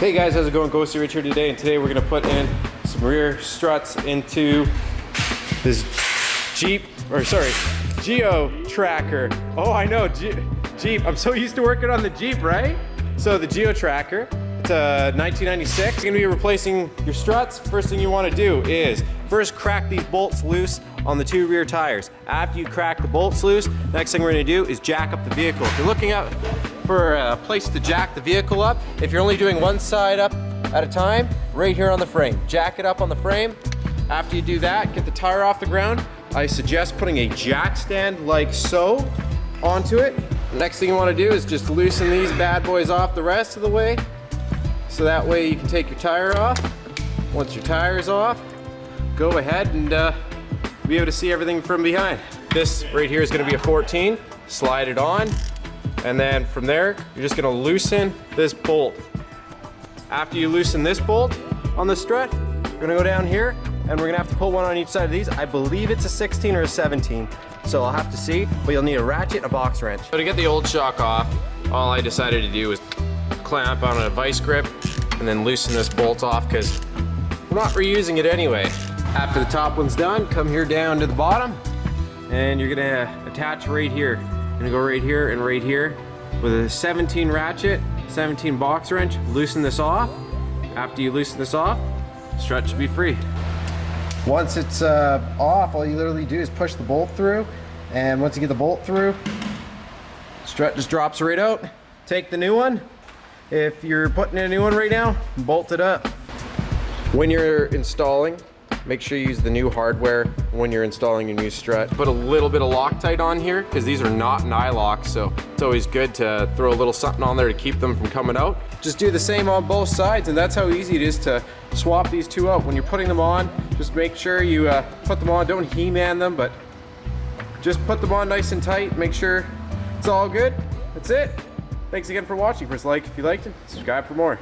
Hey guys, how's it going? Ghosty Rich here today, and today we're gonna put in some rear struts into this Geo Tracker. Oh, I know, Jeep. I'm so used to working on the Jeep, right? So the Geo Tracker, it's a 1996. You're gonna be replacing your struts. First thing you wanna do is first crack these bolts loose on the two rear tires. After you crack the bolts loose, next thing we're gonna do is jack up the vehicle. If you're looking out for a place to jack the vehicle up, if you're only doing one side up at a time, right here on the frame. Jack it up on the frame. After you do that, get the tire off the ground. I suggest putting a jack stand like so onto it. The next thing you want to do is just loosen these bad boys off the rest of the way, so that way you can take your tire off. Once your tire is off, go ahead and be able to see everything from behind. This right here is going to be a 14. Slide it on, and then from there you're just going to loosen this bolt. After you loosen this bolt on the strut, you're going to go down here, and we're gonna have to pull one on each side of these. I believe it's a 16 or a 17, so I'll have to see, but you'll need a ratchet and a box wrench. So to get the old shock off, all I decided to do was clamp on a vice grip and then loosen this bolt off because we're not reusing it anyway. After the top one's done, come here down to the bottom, and you're gonna attach right here. You're gonna go right here and right here with a 17 ratchet, 17 box wrench, loosen this off. After you loosen this off, strut should be free. Once it's off, all you literally do is push the bolt through, and once you get the bolt through, strut just drops right out. Take the new one. If you're putting in a new one right now, bolt it up. When you're installing, make sure you use the new hardware when you're installing your new strut. Put a little bit of Loctite on here, because these are not nylocks, so it's always good to throw a little something on there to keep them from coming out. Just do the same on both sides, and that's how easy it is to swap these two out. When you're putting them on, just make sure you put them on. Don't He-Man them, but just put them on nice and tight. Make sure it's all good. That's it. Thanks again for watching. Press like if you liked it. Subscribe for more.